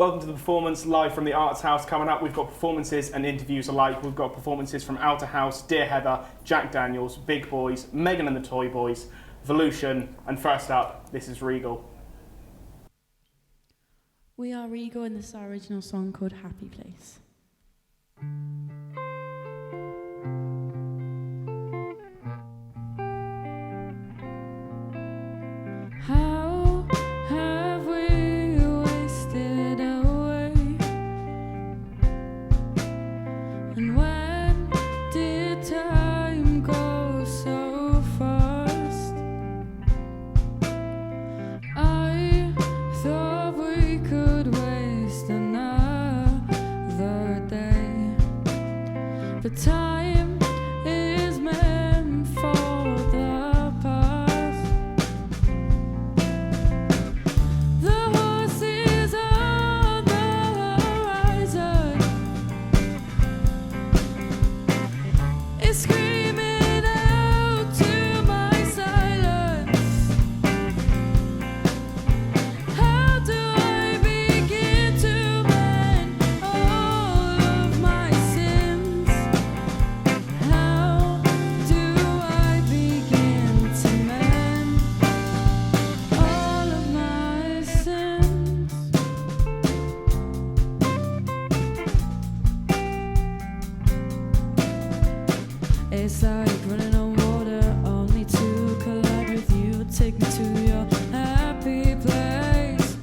Welcome to the performance live from the Arts House. Coming up, we've got performances and interviews alike. We've got performances from Outer House, Dear Heather, Jack Daniels, Big Boys, Megan and the Toy Boys, Volution, and first up, this is Regal. We are Regal, and this is our original song called Happy Place. How have we wasted away? And when did time go so fast? I thought we could waste another day, but time is meant for the past. The horse is on the horizon. It's screaming out to my silence. How do I begin to mend all of my sins? How do I begin to mend all of my sins? It's like running on water, only to collide with you. Take me to your happy place.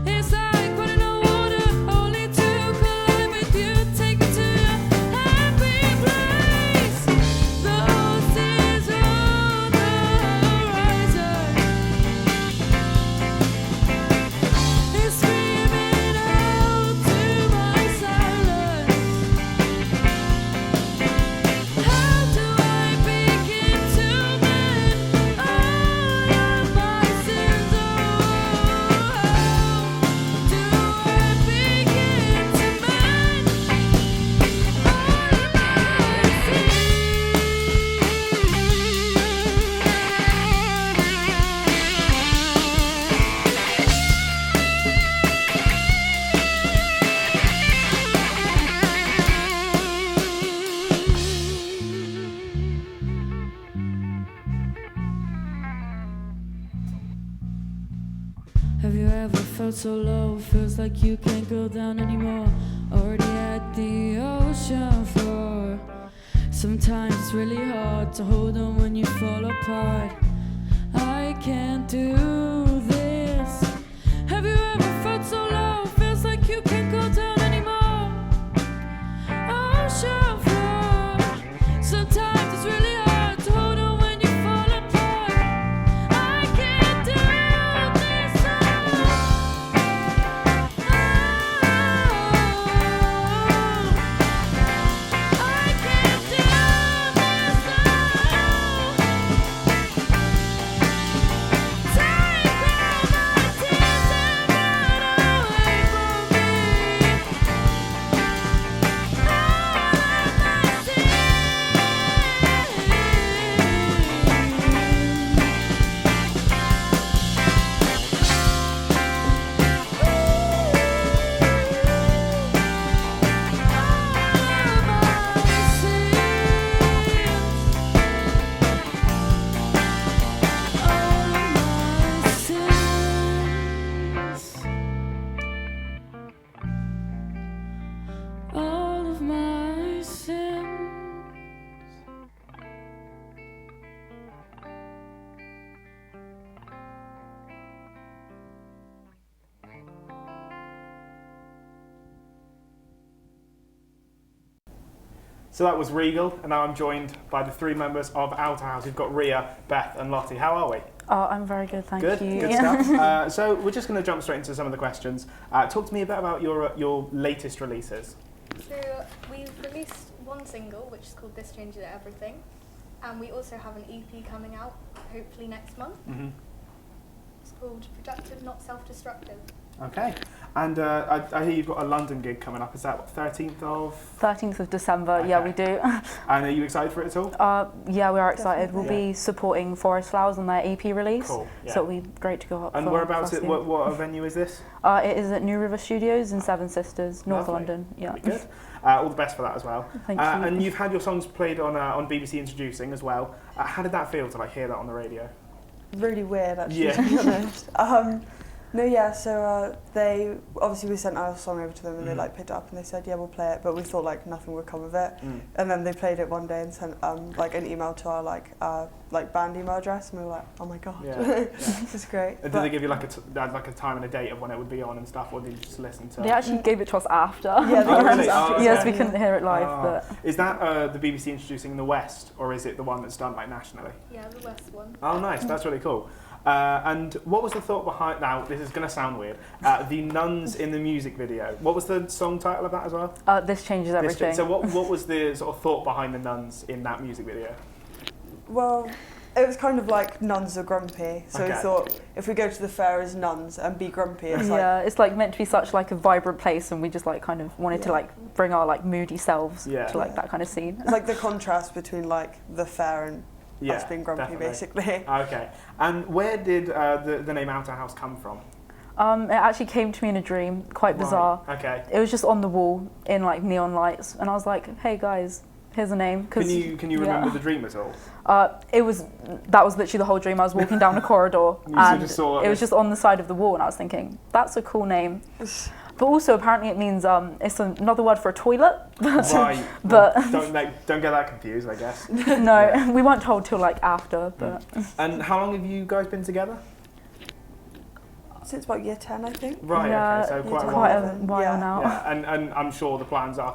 It's like running on water, only to collide with you. Take me to your happy place. The horse is on the horizon. It's screaming out to my silence. How do I begin to mend all of my sins? Oh, how do I begin to mend Have you ever felt so low? Feels like you can't go down anymore. Already at the ocean floor. Sometimes it's really hard to hold on when you fall apart. I can't do this. Have you ever felt so low? Feels like you can't go down anymore. Ocean floor. Sometimes it's really hard to hold on when you fall apart. I can't do this. I can't do this. Take all my tears and run away from me. All of my sins. So that was Regal, and now I'm joined by the three members of Outer House. We've got Ria, Beth, and Lottie. How are we? Oh, I'm very good, thank Good, you. good stuff. So we're just going to jump straight into some of the questions. Talk to me a bit about your latest releases. So we've released one single, which is called This Changes Everything, and we also have an EP coming out, hopefully next month. Mm-hmm. It's called Productive, Not Self-Destructive. Okay. And I hear you've got a London gig coming up. Is that what, 13th of? 13th of December, yeah, Okay. we do. And are you excited for it at all? Yeah, we are excited. Definitely. We'll be supporting Forest Flowers on their EP release. Cool. Yeah. So it'll be great to go up And for whereabouts? busking. What venue is this? It is at New River Studios in Seven Sisters, North Lovely. London. Yeah. Really good. All the best for that as well. Thank you. And you've had your songs played on BBC Introducing as well. How did that feel to hear that on the radio? Really weird, actually, Yeah. to be honest. No, yeah, so they, obviously we sent our song over to them and they picked it up and they said, yeah, we'll play it, but we thought nothing would come of it. And then they played it one day and sent an email to our band email address and we were like, oh my god, Yeah. this is great. Did they give you a time and a date of when it would be on and stuff, or did you just listen to? They actually gave it to us after. Yeah, they Oh, gave really? us after. Oh, Yes, okay. we couldn't hear it live, Ah. but Is that the BBC Introducing in the West, or is it the one that's done nationally? Yeah, the West one. Oh, nice. That's really cool. And what was the thought behind? Now, this is going to sound weird. The nuns in the music video. What was the song title of that as well? this changes everything. So, what was the sort of thought behind the nuns in that music video? Well, it was kind of like nuns are grumpy, so we Okay. thought if we go to the fair as nuns and be grumpy, it's Yeah, it's meant to be such a vibrant place, and we just kind of wanted to bring our moody selves Yeah. to that kind of scene. it's like the contrast between the fair and us being grumpy, definitely. basically. Okay. And where did the name Outer House come from? It actually came to me in a dream, quite bizarre. Right. Okay. It was just on the wall in neon lights, and I was like, "Hey guys, here's a name." Can you remember the dream at all? That was literally the whole dream. I was walking down a corridor, You and just saw it was just on the side of the wall, and I was thinking, "That's a cool name." But also, apparently, it means it's another word for a toilet. Right. But- don't get that confused, I guess. No, we weren't told till after. But And how long have you guys been together? Since about year 10, I think. Right. yeah, Okay. So quite a quite while. a while Yeah. now. Yeah. And I'm sure the plans are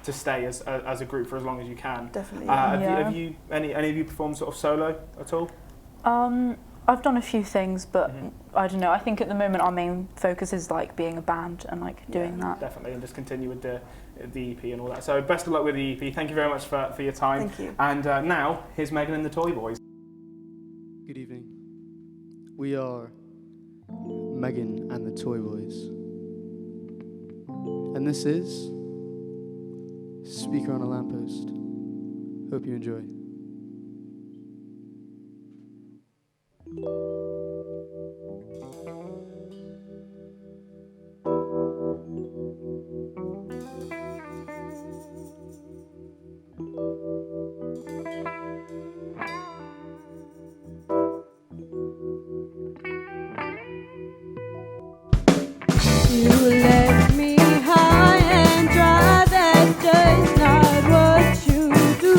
to stay as a group for as long as you can. Definitely. Have you any of you performed sort of solo at all? I've done a few things, but Mhm. I don't know. I think at the moment our main focus is being a band and doing that. Definitely, and just continue with the EP and all that. So best of luck with the EP. Thank you very much for your time. Thank you. And now here's Megan and the Toy Boys. Good evening. We are Megan and the Toy Boys. And this is Speaker on a Lamppost. Hope you enjoy. You left me high and dry, that does not what you do.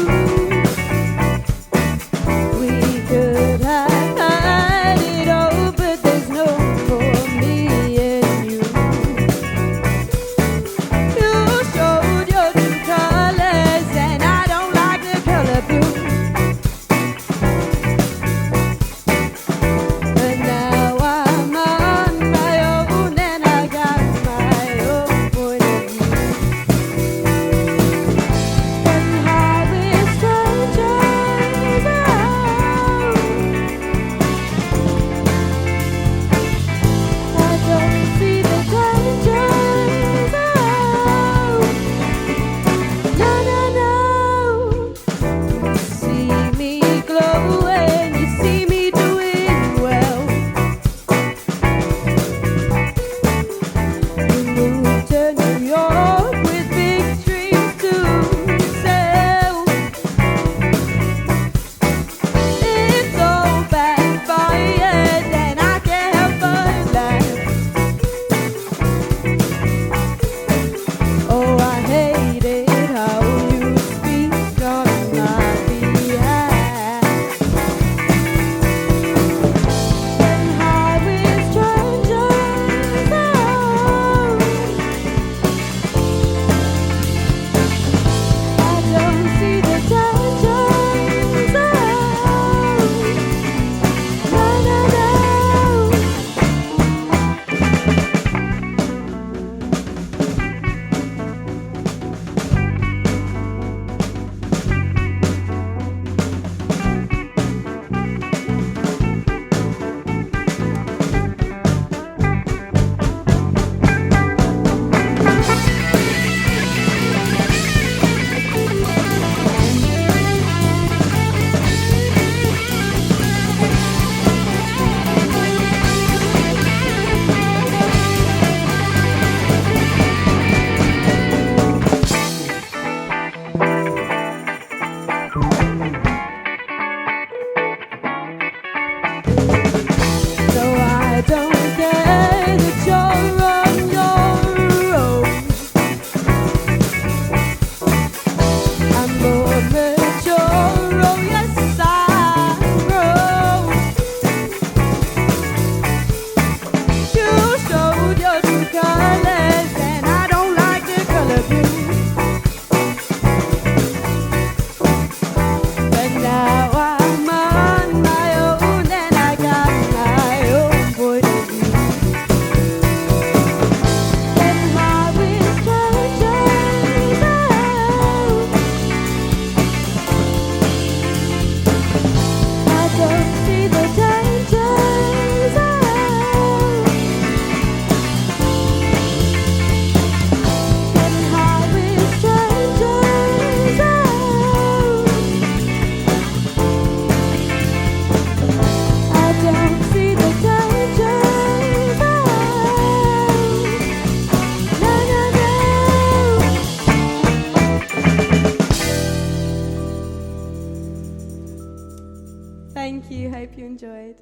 enjoyed.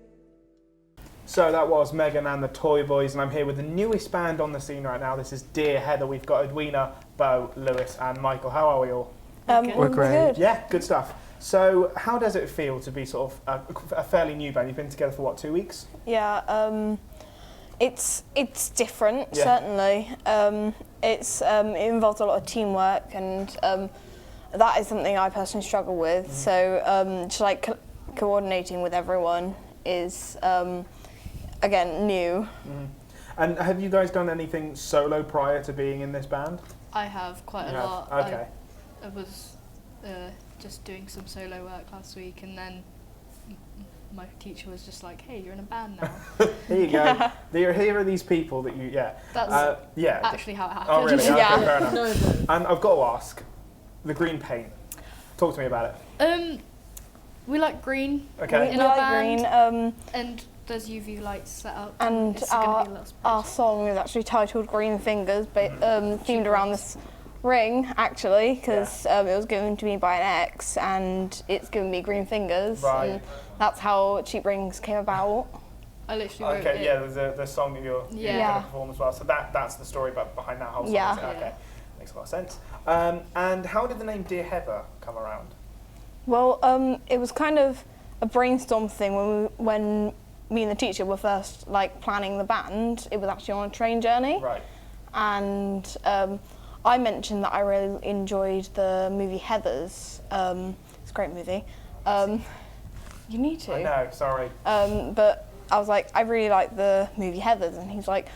So that was Megan and the Toy Boys, and I'm here with the newest band on the scene right now. This is Dear Heather. We've got Edwina, Bo, Lewis, and Michael. How are we all? We're great. Good. Yeah, good stuff. So how does it feel to be sort of a fairly new band? You've been together for what, 2 weeks? Yeah, it's different, Yeah. certainly. It involves a lot of teamwork, and that is something I personally struggle with. So just like coordinating with everyone is again new. And have you guys done anything solo prior to being in this band? I have quite You a have? lot. Okay. I was just doing some solo work last week, and then my teacher was just like, "Hey, you're in a band now." Here you go. Here are these people that you, That's yeah. actually how it happened. Oh, really? Okay, Yeah. fair enough. And I've got to ask, the green paint. Talk to me about it. We like green. Okay. In We our like band, green, and there's UV lights set up. and it's gonna be a little our surprise. song is actually titled Green Fingers, but themed around this ring, actually, because it was given to me by an ex, and it's given me green fingers, Right. and that's how Cheap Rings came about. I literally wrote Okay, it. yeah, there's the song that you're going Yeah. to perform as well. So that's the story behind that whole song. Yeah. Is it? Okay, Yeah. makes a lot of sense. And how did the name Dear Heather come around? Well, it was kind of a brainstorm thing when me and the teacher were first like planning the band. It was actually on a train journey, Right. and I mentioned that I really enjoyed the movie Heathers. It's a great movie. You need to. I know, sorry. But I was like, I really like the movie Heathers, and he's like,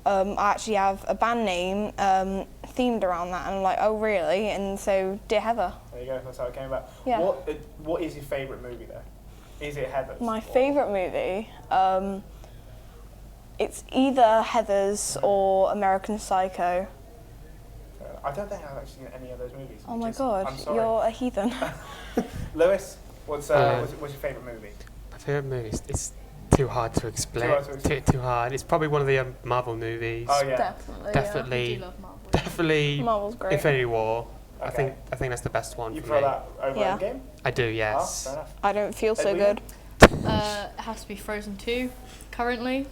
I actually have a band name themed around that, and I'm like, oh really? And so Dear Heather. There you go, that's how it came about. Yeah. What is your favourite movie though? Is it Heathers? My favourite movie, it's either Heathers or American Psycho. I don't think I've actually seen any of those movies. Oh my which is- god, I'm sorry. you're a heathen. Lewis, what's your favourite movie? My favourite movie it's too hard to explain. Too hard to explain. Too hard. It's probably one of the Marvel movies. Oh yeah. Definitely. I Definitely. do love Marvel. Definitely Marvel's great. Infinity War. Okay. I think that's the best one You for prefer me. that over Yeah. Endgame? I do, Oh, yes. fair enough. I don't feel so Edwina? good. It has to be Frozen 2 currently.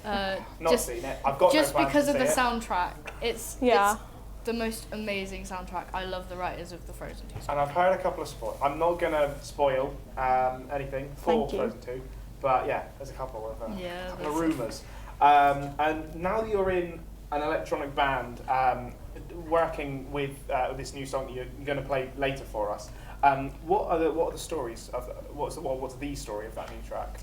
Not just seen it. I've got just no plans because to of the see it. soundtrack. It's Yeah. the most amazing soundtrack. I love the writers of the Frozen 2 song. And I've heard a couple of spoilers. I'm not going to spoil anything for Thank you. Frozen 2, but yeah, there's a couple of, Yeah, couple of there's- rumours. And now that you're in an electronic band, working with this new song that you're going to play later for us, what are the stories of what's the story of that new track?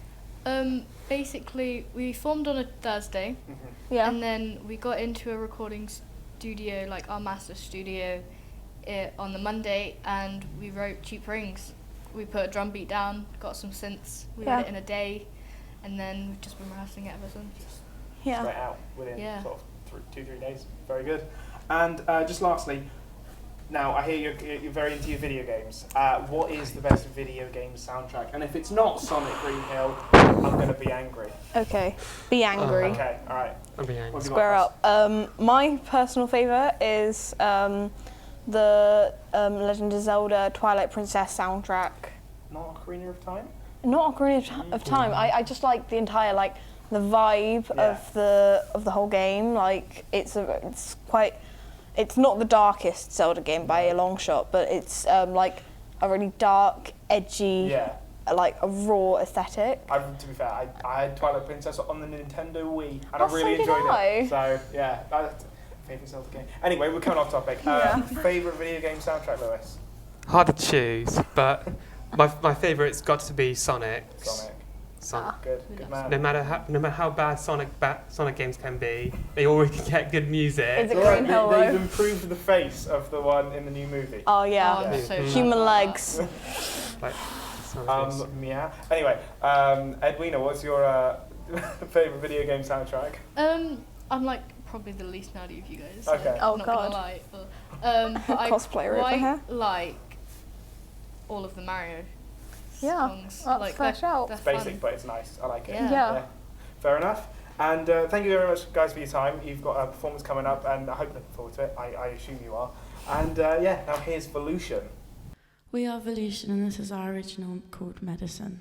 Basically, we formed on a Thursday, Yeah. and then we got into a recording studio, like our master studio, on the Monday, and we wrote Cheap Rings. We put a drum beat down, got some synths, we Yeah. wrote it in a day, and then we've just been rehearsing it ever since. Yeah. Straight out within Yeah. sort of 2-3 days. Very good. And just lastly, now I hear you're very into your video games. What is the best video game soundtrack? And if it's not Sonic Green Hill, I'm going to be angry. Okay. Be angry. Okay, all right. I'll be angry. What have you Square got, up. My personal favourite is the Legend of Zelda Twilight Princess soundtrack. Chris? Not Ocarina of Time? Not Ocarina of Time. I just like the entire the vibe Yeah. of the whole game. Like it's not the darkest Zelda game by a long shot, but it's like a really dark, edgy, Yeah. like a raw aesthetic. To be fair, I had Twilight Princess on the Nintendo Wii, and Oh, I really so did enjoyed I. it. So yeah, favourite Zelda game. Anyway, we're coming off topic. Favourite video game soundtrack, Lewis? Hard to choose, but my favourite's got to be Sonic. Sonic. Good man. No matter how bad Sonic games can be, they always get good music. Is it Right, Green Hill they've though? improved the face of the one in the new movie. Oh yeah. Oh, I'm Yeah. so sad Human about legs. Like, Sonic's games. Meow. Anyway, Edwina, what's your favourite video game soundtrack? that. I'm like probably the least nerdy of you guys. Okay. Like, Oh, not God. gonna lie, but I Cosplayer over quite here. like all of the Mario Yeah, songs. that's like fresh out. they're It's basic, fun. but it's nice. I like it. Yeah. Fair enough. And thank you very much, guys, for your time. You've got a performance coming up, and I hope you're looking forward to it. I assume you are. And now here's Volution. We are Volution, and this is our original called Medicine.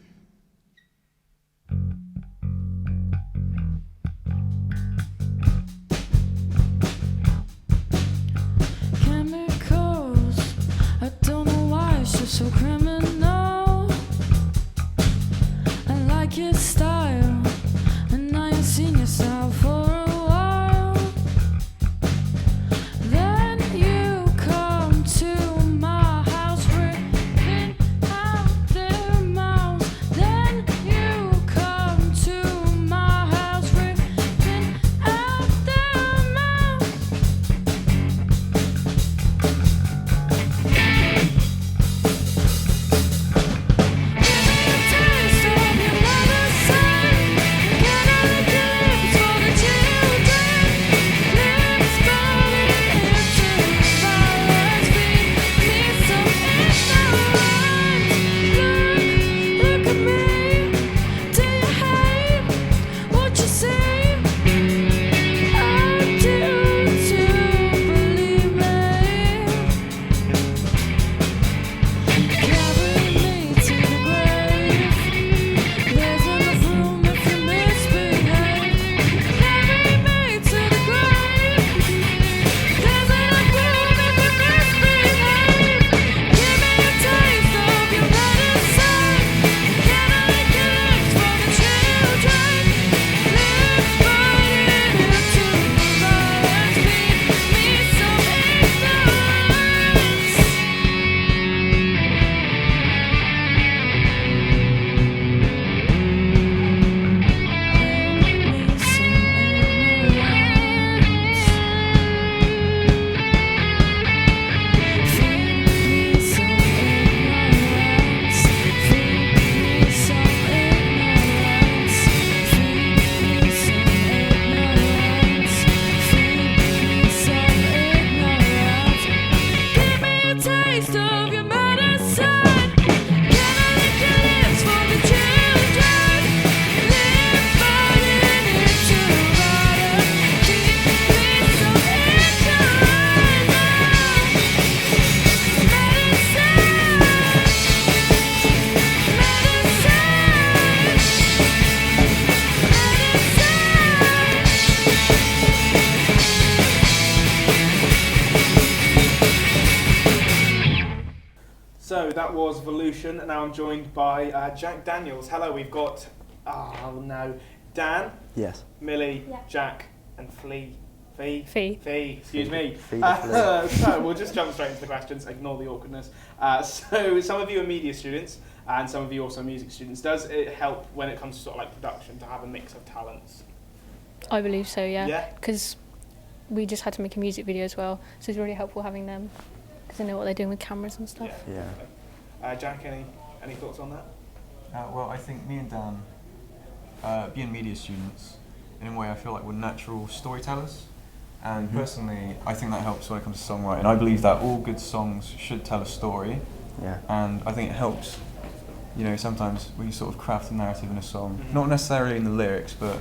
So that was Volution, and now I'm joined by Jack Daniels. Hello, we've got, Dan, Yes. Millie, Yeah. Jack, and Fee. Fee. Excuse me. Fee the So we'll just jump straight into the questions, ignore the awkwardness. So some of you are media students, and some of you also music students. Does it help when it comes to sort of like production to have a mix of talents? I believe so, Yeah? yeah. Because we just had to make a music video as well, so it's really helpful having them because they know what they're doing with cameras and stuff. Yeah. Yeah. Jack, any thoughts on that? Well, I think me and Dan, being media students, in a way I feel like we're natural storytellers. And personally, I think that helps when it comes to songwriting. I believe that all good songs should tell a story. Yeah. And I think it helps, sometimes we sort of craft a narrative in a song. Not necessarily in the lyrics, but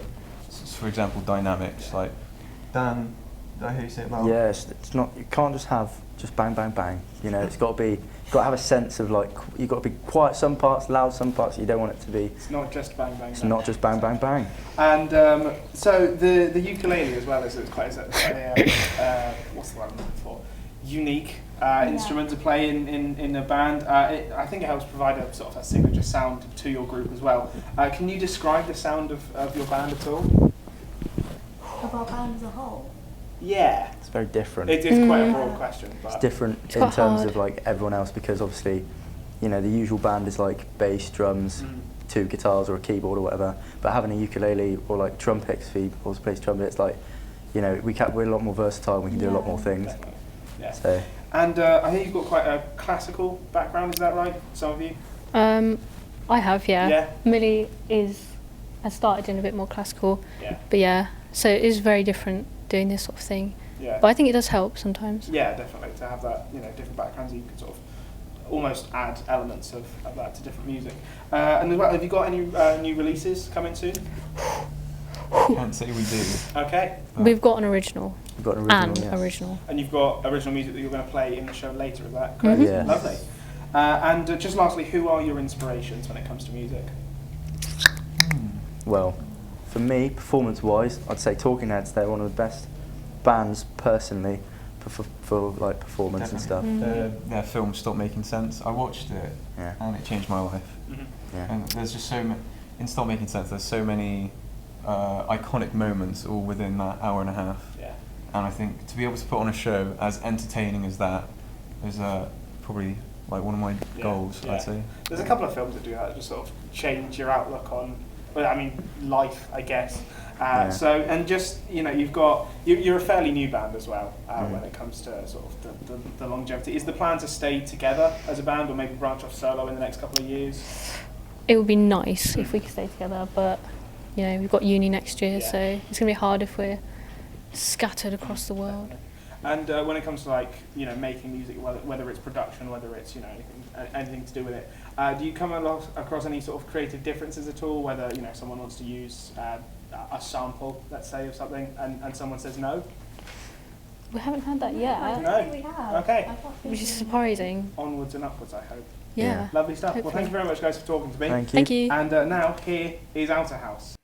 for example, dynamics. Like, Dan, did I hear you say it loud? Yeah, it's not. You can't just have bang, bang, bang. It's got to be. You've got to have a sense of like. You've got to be quiet some parts, loud some parts. You don't want it to be. It's not just bang, bang, It's bang. not just bang, bang, bang. And so the ukulele as well is quite a what's the word I'm looking for? Unique instrument to play in a band. I think it helps provide a sort of a signature sound to your group as well. Can you describe the sound of your band at all? Of our band as a whole. Yeah, It's very different. it is quite a broad question, It's but different It's in quite terms hard. of like everyone else because obviously, the usual band is like bass, drums, two guitars or a keyboard or whatever. But having a ukulele or like trumpets, if he also plays trumpet, it's like, we're a lot more versatile. And we can do a lot more things. definitely. Yeah. So And I think you've got quite a classical background. Is that right? Some of you. I have, yeah. Yeah. Millie has started in a bit more classical, Yeah. but yeah, so it is very different doing this sort of thing. Yeah. But I think it does help sometimes. Yeah, definitely. To have that, different backgrounds, you can sort of almost add elements of that to different music. And as well, have you got any new releases coming soon? Can't say we do. Okay. We've got an original. we've got an original. And yes. original. And you've got original music that you're going to play in the show later, is that correct? Mhm. Yes. Lovely. And just lastly, who are your inspirations when it comes to music? Well, for me, performance-wise, I'd say Talking Heads. They're one of the best bands personally for like performance and stuff. Their film Stop Making Sense. I watched it Yeah. and it changed my life. Yeah. And there's just in Stop Making Sense, there's so many iconic moments all within that hour and a half. Yeah. And I think to be able to put on a show as entertaining as that is probably like one of my goals, Yeah. I'd say. There's a couple of films that do that, just sort of change your outlook on, life, I guess. So, and just, you're a fairly new band as well when it comes to sort of the longevity. Is the plan to stay together as a band or maybe branch off solo in the next couple of years? It would be nice if we could stay together, but we've got uni next year, Yeah. so it's going to be hard if we're scattered across the world. And when it comes to making music, whether it's production, whether it's anything to do with it, do you come across any sort of creative differences at all? Whether someone wants to use a sample, let's say, of something, and someone says no. We haven't had that yet, I don't No. think we have. Okay. I can't think which is of surprising. Onwards and upwards, I hope. Yeah. Lovely stuff. Well, Hopefully. thank you very much, guys, for talking to me. Thank you. Thank you. And now here is Outer House.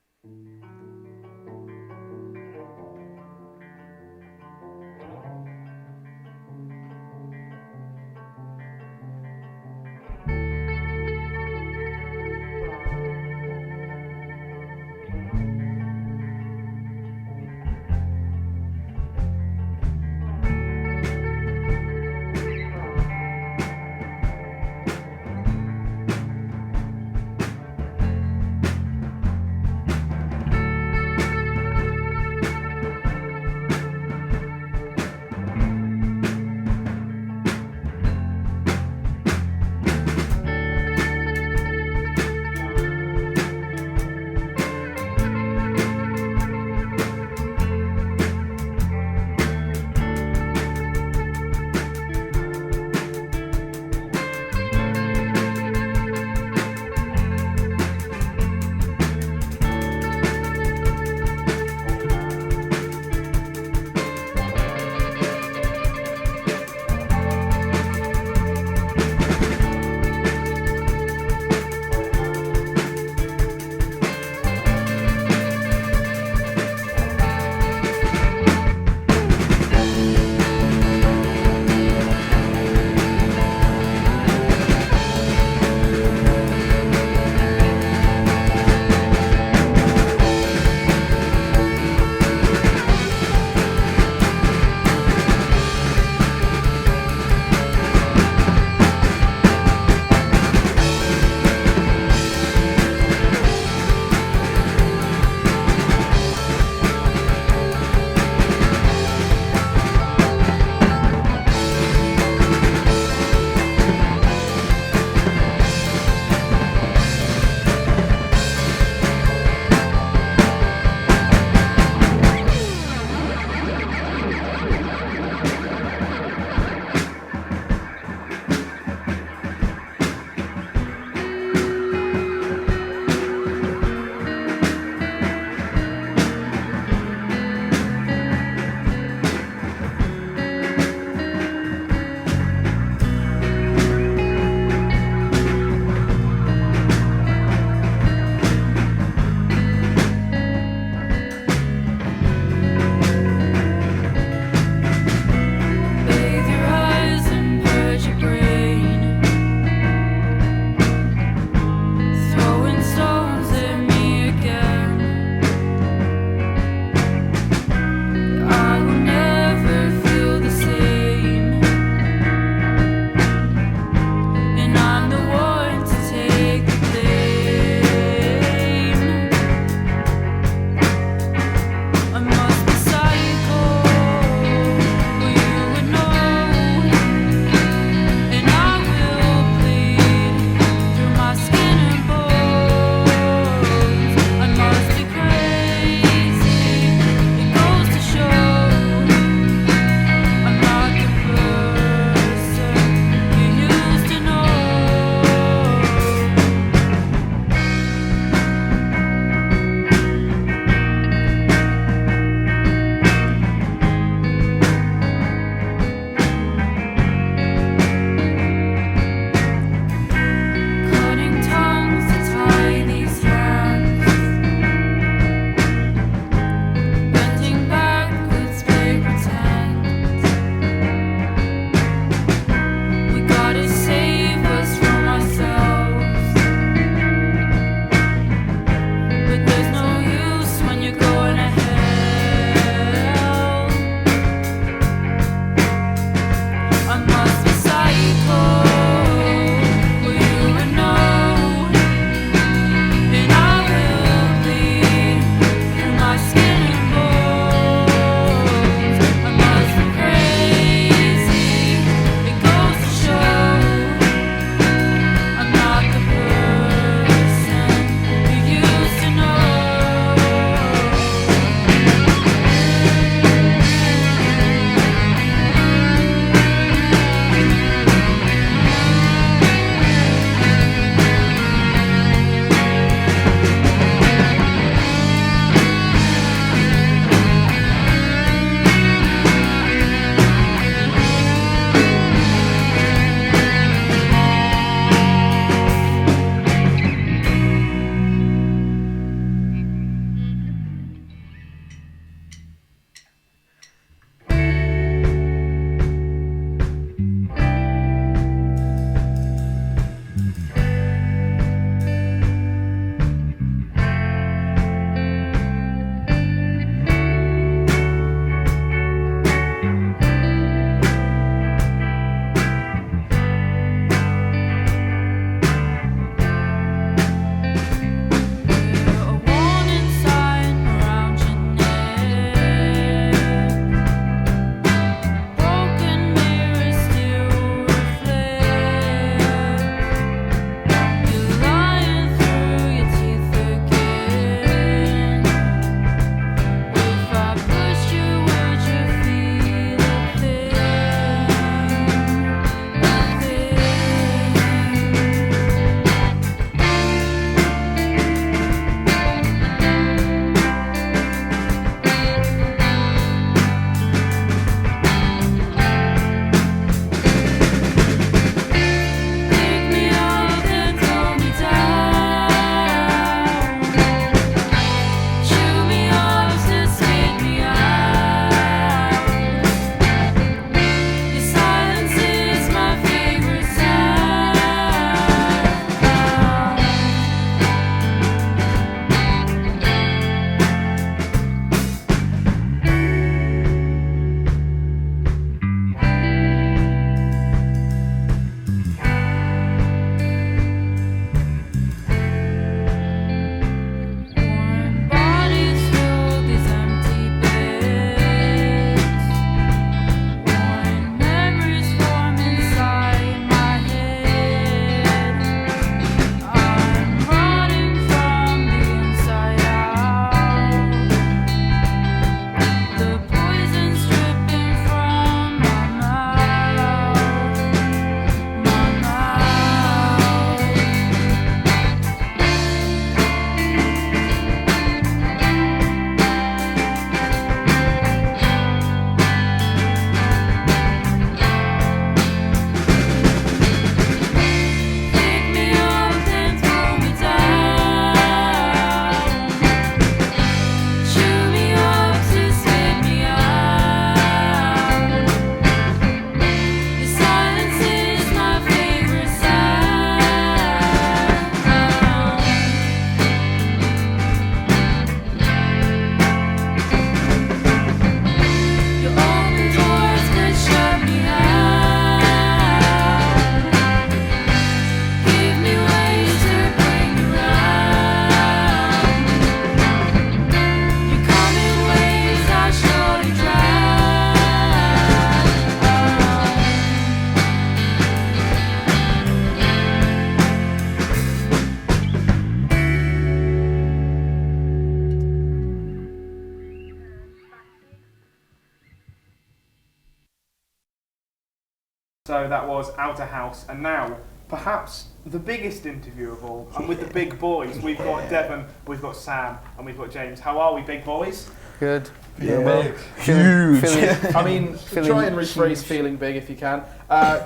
So that was Outer House, and now perhaps the biggest interview of all, and with the big boys. We've got Devon, we've got Sam, and we've got James. How are we, big boys? Good. Big. Huge. I mean, try and rephrase feeling big if you can.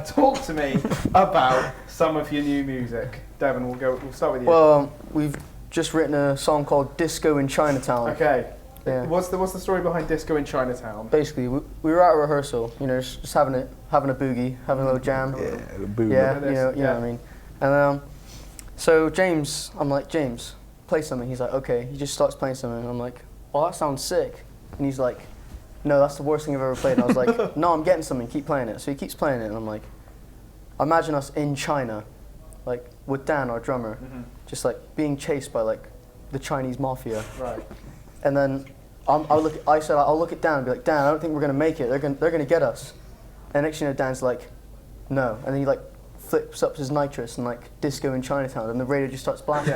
Talk to me about some of your new music. Devon, we'll start with you. Well, we've just written a song called Disco in Chinatown. Okay. Yeah. What's the story behind Disco in Chinatown? Basically, we were at a rehearsal, you know, just having a boogie, having a little jam. Yeah, the boogie. Yeah, you know what I mean. And so James, I'm like, James, play something. He's like, okay. He just starts playing something. And I'm like, well, that sounds sick. And he's like, no, that's the worst thing I've ever played. And I was like, no, I'm getting something. Keep playing it. So he keeps playing it, and I'm like, imagine us in China, like with Dan, our drummer, just like being chased by like the Chinese mafia. Right. And then I said, I'll look at Dan and be like, Dan, I don't think we're gonna make it. They're gonna get us. And next thing you know, Dan's like, no. And then he like flips up his nitrous and like Disco in Chinatown, and the radio just starts blasting.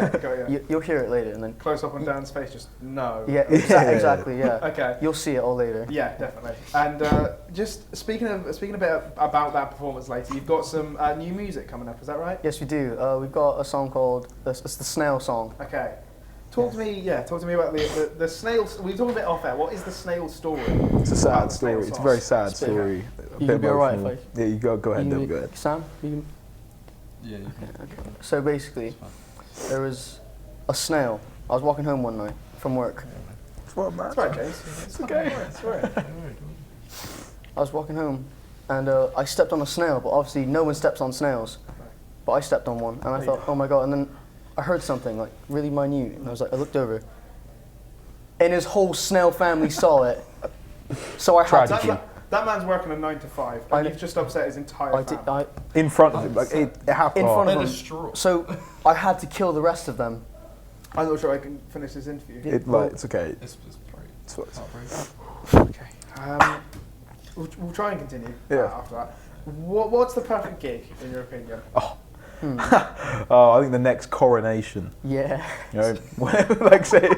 You'll hear it later, and then close up on Dan's face, just no. Yeah, exactly. Yeah. Okay. You'll see it all later. Yeah, definitely. And just speaking a bit about that performance later, you've got some new music coming up. Is that right? Yes, we do. We've got a song called it's the Snail Song. Okay. Talk to me about the snail. We talked a bit off air. What is the snail story? It's a sad story. It's a very sad story. You can be alright if I... Yeah, you go ahead, Devon, go ahead. Sam, you can... Yeah. Okay. So basically, there was a snail. I was walking home one night from work. It's what, man? That's right, James. It's okay. It's all right. I was walking home, and I stepped on a snail, but obviously no one steps on snails. But I stepped on one, and I thought, oh my god, and then I heard something like really minute, and I looked over, and his whole snail family saw it. So I had to... That man's working a 9 to 5, and you've just upset his entire family. In front of him, like it happened. In front of him. So I had to kill the rest of them. I'm not sure I can finish this interview. It's okay. Okay. We'll try and continue after that. What's the perfect gig, in your opinion? Oh, I think the next coronation. Yeah. You know, like say.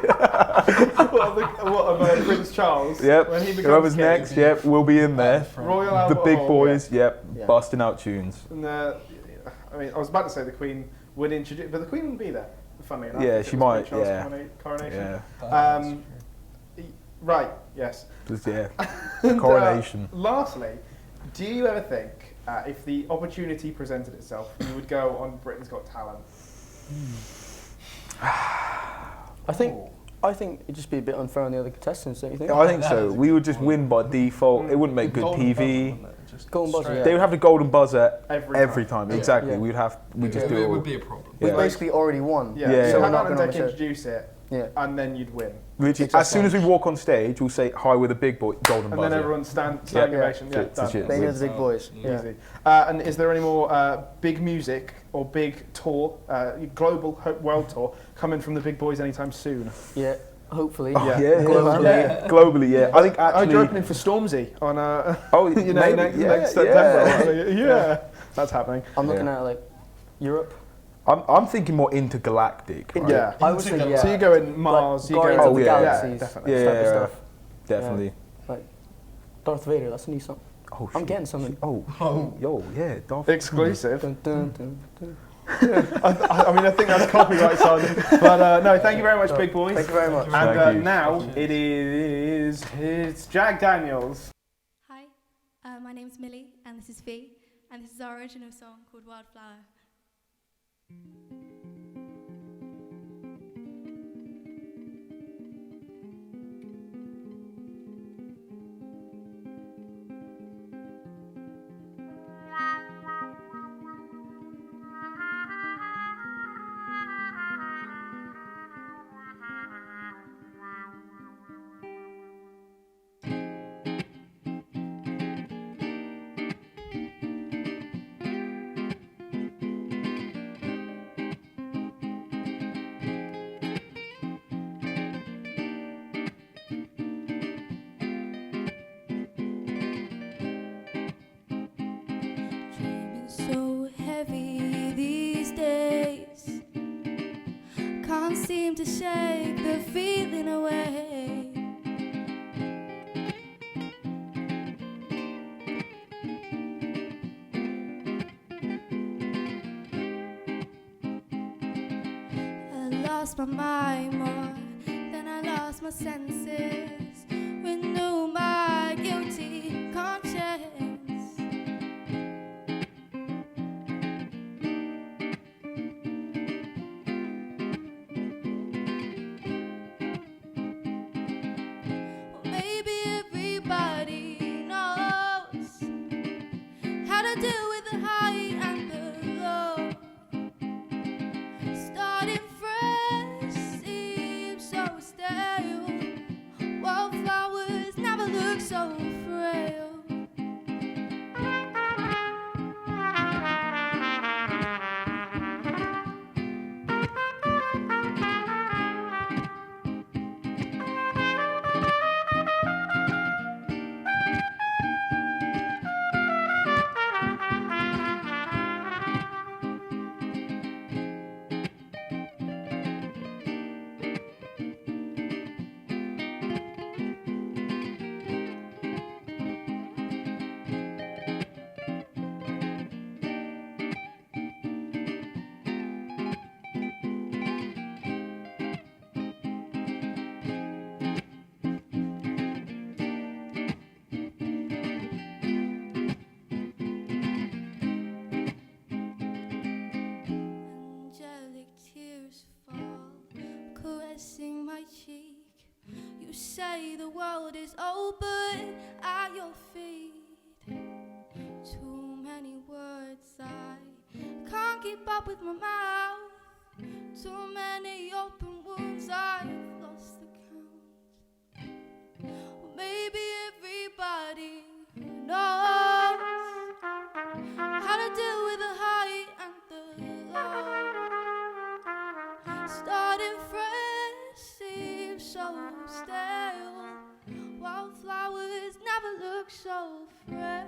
what about Prince Charles? Yep. When he becomes Whoever's king, next, yep, we'll be in there. Royal the Albert big Hall, boys, yeah. busting out tunes. And I was about to say the Queen would introduce, but the Queen wouldn't be there. Funnily enough. Yeah, she might. Charles Yeah. Coronation. Yeah. Right. Yes. Yeah. And, Coronation. Lastly, do you ever think, if the opportunity presented itself, you would go on Britain's Got Talent? I think it'd just be a bit unfair on the other contestants, don't you think? I think so. We would just win by default. It wouldn't make good TV. Golden buzzer, yeah. They would have the golden buzzer every time. Yeah. Exactly. Yeah. We'd just do it. It would be a problem. We basically already won. Yeah. Yeah. So So we're Hannah not and going Deck to introduce it, and then you'd win. As soon as we walk on stage, we'll say hi with a big boy, golden buzzer. And then everyone standing ovation. Yeah, done. Legit. They know the big boys. Yeah. Easy. And is there any more big music or big tour, global world tour, coming from the big boys anytime soon? Yeah. Hopefully. Oh, yeah. Globally. Globally, yeah. I think actually. You're opening for Stormzy on maybe, next September. Yeah. That's happening. I'm looking at like Europe. I'm thinking more intergalactic. Right? Yeah. I was thinking, So you go in Mars, like you go Guardians of the yeah. Galaxies, yeah, definitely. Yeah, type of stuff. Definitely. Like Darth Vader, that's a new song. Oh, I'm getting something. Yo, yeah, Darth. Exclusive. Dun, dun, dun, dun. I think that's copyright, son. But no, thank you very much, big boys. Thank you very much. And Thank you. now it's Jack Daniels. Hi, my name's Millie, and this is Fee, and this is our original song called Wildflower. Dreaming so heavy these days, can't seem to shake the feeling away. lost my mind more than I lost my senses. Renew my guilty conscience. Well, maybe everybody knows how to deal with the high and the low. Starting fresh seems so stale. Wildflowers never look so frail. Angelic tears fall, caressing my cheek. You say the world is open at your feet. Too many words, I can't keep up with my mouth. Too many open wounds, I've lost the count. Well, maybe everybody knows how to deal with the high and the low. Starting fresh seems so stale. Wildflowers never look so frail.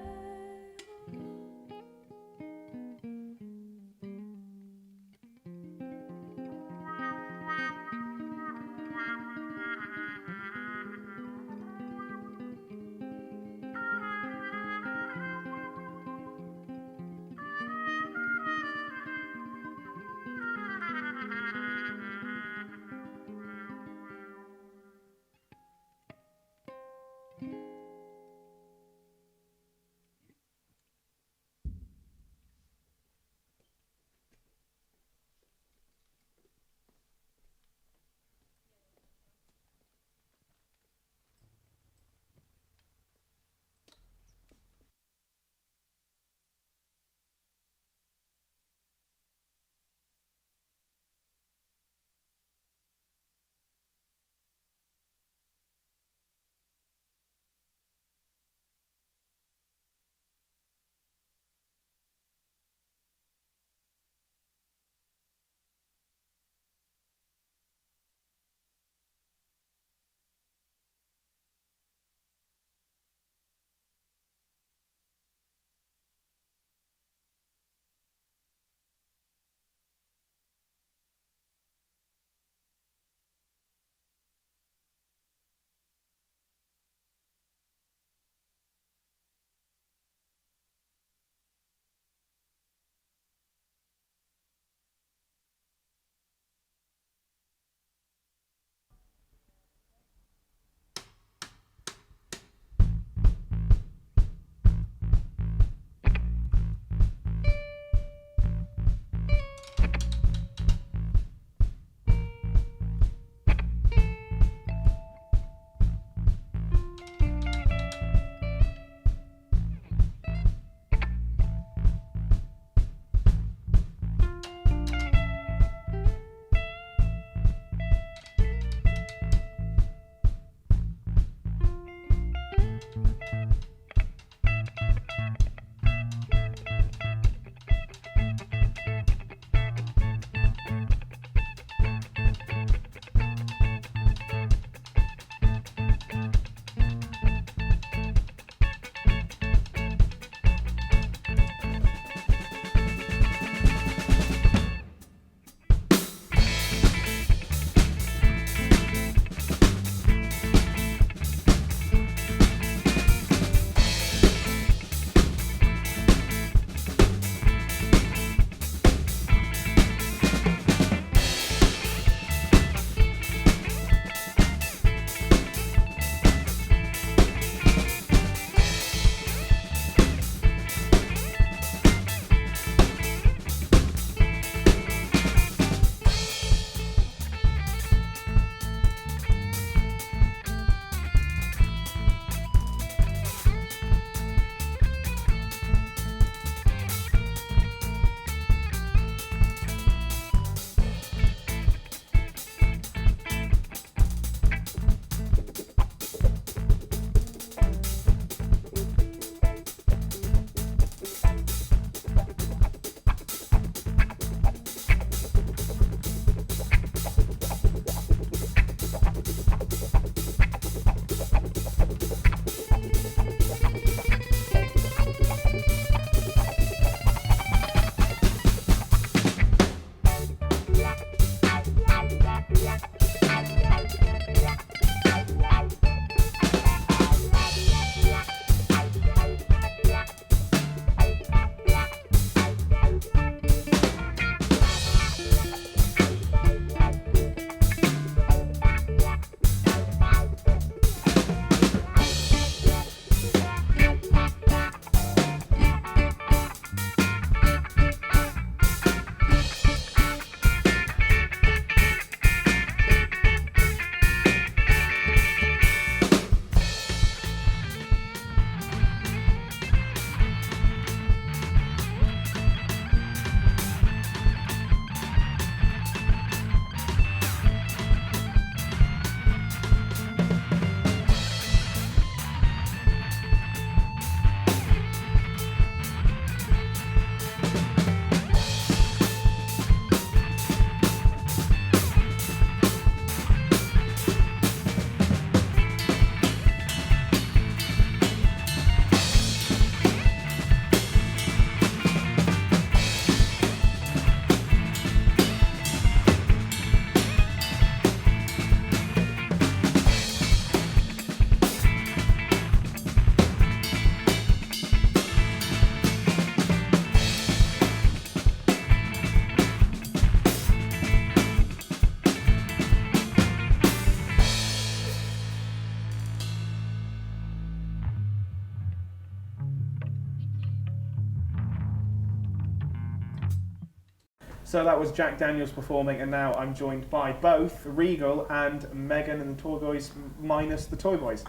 So that was Jack Daniels performing, and now I'm joined by both Regal and Megan and the Toy Boys minus the Toy Boys.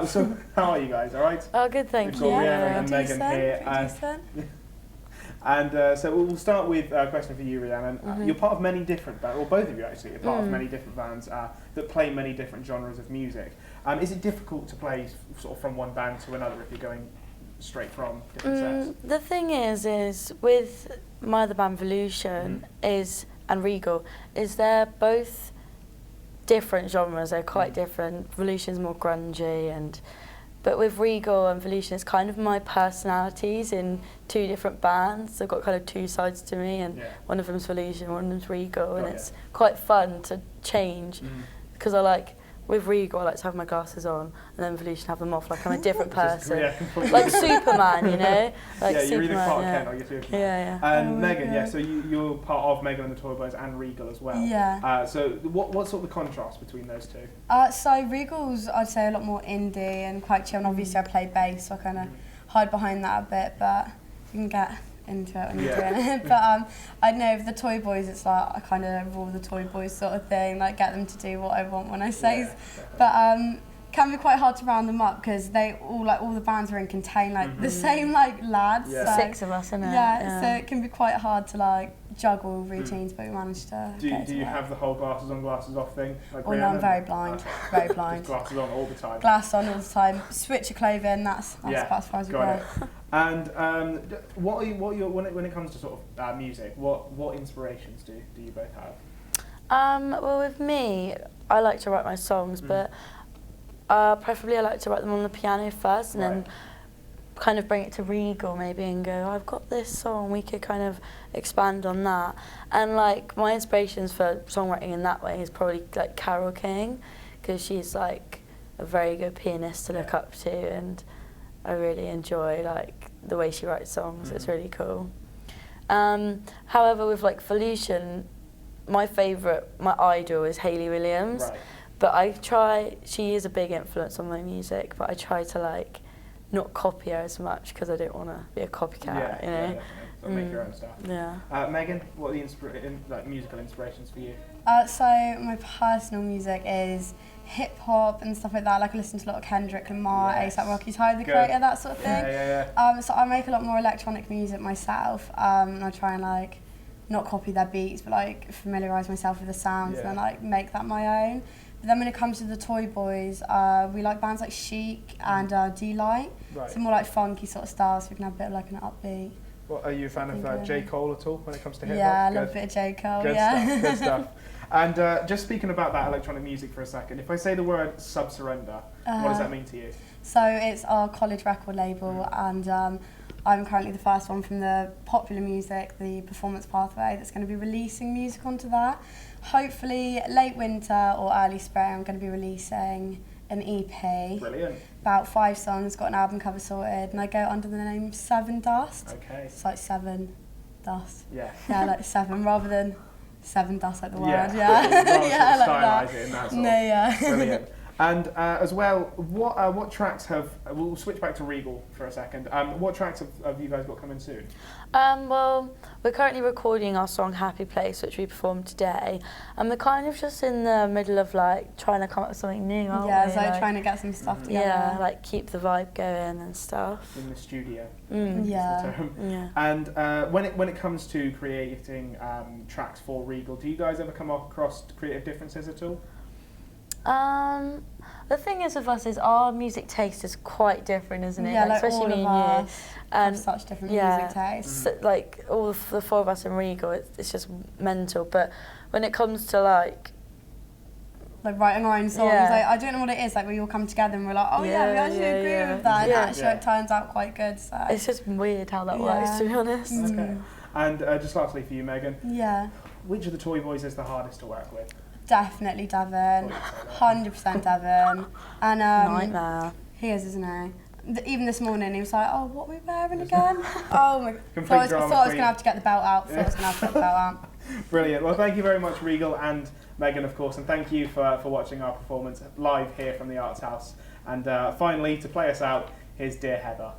So how are you guys? All right? Oh, good, thank We've you. got Rhiannon and Megan here. And so we'll start with a question for you, Rhiannon. You're part of many different bands, or both of you actually, are part of many different bands that play many different genres of music. Is it difficult to play sort of from one band to another if you're going straight from different sets? The thing is with my other band, Volution, and Regal, is they're both different genres. They're quite different. Volution's more grungy, but with Regal and Volution, it's kind of my personalities in two different bands. They've got kind of two sides to me, and one of them's Volution, one of them's Regal, and it's quite fun to change because with Regal, I like to have my glasses on, and then Volution have them off, like I'm a different person. Like Superman, you know? Like you're Superman, either Clark Kent or you're Superman. Yeah. And Megan, so you're part of Megan and the Toy Boys and Regal as well. Yeah. So what's sort of the contrast between those two? So Regal's, I'd say, a lot more indie and quite chill, and obviously I play bass, so I kind of hide behind that a bit, but you can get into it when you're doing it. But I know with the Toy Boys, it's like I kind of rule the Toy Boys sort of thing, like get them to do what I want when I say. But can be quite hard to round them up because they all the bands are in contain the same lads. So 6 of us, isn't it? Yeah, so it can be quite hard to juggle routines, but we managed to. Do you have the whole glasses on, glasses off thing? Like no, I'm very blind. Very blind. Just glasses on all the time. Glasses on all the time. Switch your clothing. That's about as far as we go. And what are you when it comes to sort of music? What inspirations do you both have? Well, with me, I like to write my songs, but preferably I like to write them on the piano first, and then kind of bring it to Regal maybe and go, I've got this song, we could kind of expand on that. And my inspirations for songwriting in that way is probably Carole King, because she's a very good pianist to look up to, and I really enjoy the way she writes songs. It's really cool. However, with Volution, my idol is Hayley Williams. But she is a big influence on my music, but I try to not copy her as much because I don't want to be a copycat, you know? So make your own stuff. Yeah. Megan, what are the musical inspirations for you? So my personal music is hip hop and stuff like that. I listen to a lot of Kendrick Lamar, A$AP Rocky, Tyler the Creator, that sort of thing. So I make a lot more electronic music myself, and I try and not copy their beats, but familiarise myself with the sounds and then make that my own. But then when it comes to the Toy Boys, we like bands like Chic and D-Light. So more funky sort of styles, so we can have a bit of an upbeat. Are you a fan of J. Cole at all when it comes to hip hop? Yeah, I love a bit of J. Cole, Good stuff. And just speaking about that electronic music for a second, if I say the word Sub Surrender, what does that mean to you? So it's our college record label, and I'm currently the first one from the popular music, the Performance Pathway, that's going to be releasing music onto that. Hopefully late winter or early spring, I'm going to be releasing an EP. Brilliant. About 5 songs, got an album cover sorted, and I go under the name Seven Dust. Okay. It's like Seven Dust. Yeah. Yeah, seven rather than Seven Dust the word. Yeah. Yeah, that. It in that No, yeah. Brilliant. And as well, what tracks we'll switch back to Regal for a second. What tracks have you guys got coming soon? Well, we're currently recording our song Happy Place, which we performed today, and we're kind of just in the middle of trying to come up with something new, aren't we? Yeah, so trying to get some stuff together. Yeah, keep the vibe going and stuff. In the studio. Yeah. Yeah. And when it comes to creating tracks for Regal, do you guys ever come across creative differences at all? The thing is with us is our music taste is quite different, isn't it? Yeah, especially all me of and us you. have such different music tastes. So, all of the 4 of us in Regal, it's just mental. But when it comes to writing our own songs, I don't know what it is. We all come together and we're like, we actually agree with that. And actually, it turns out quite good. So it's just weird how that works, to be honest. Okay. And just lastly for you, Megan. Yeah. Which of the Toy Boys is the hardest to work with? Definitely Devon, 100% Devon. And nightmare. He is, isn't he? Even this morning, he was like, "Oh, what are we wearing again?" Oh my! Complete I thought I was going to have to get the belt out. Brilliant. Well, thank you very much, Regal and Megan, of course, and thank you for watching our performance live here from the Arts House. And finally, to play us out, here's Dear Heather.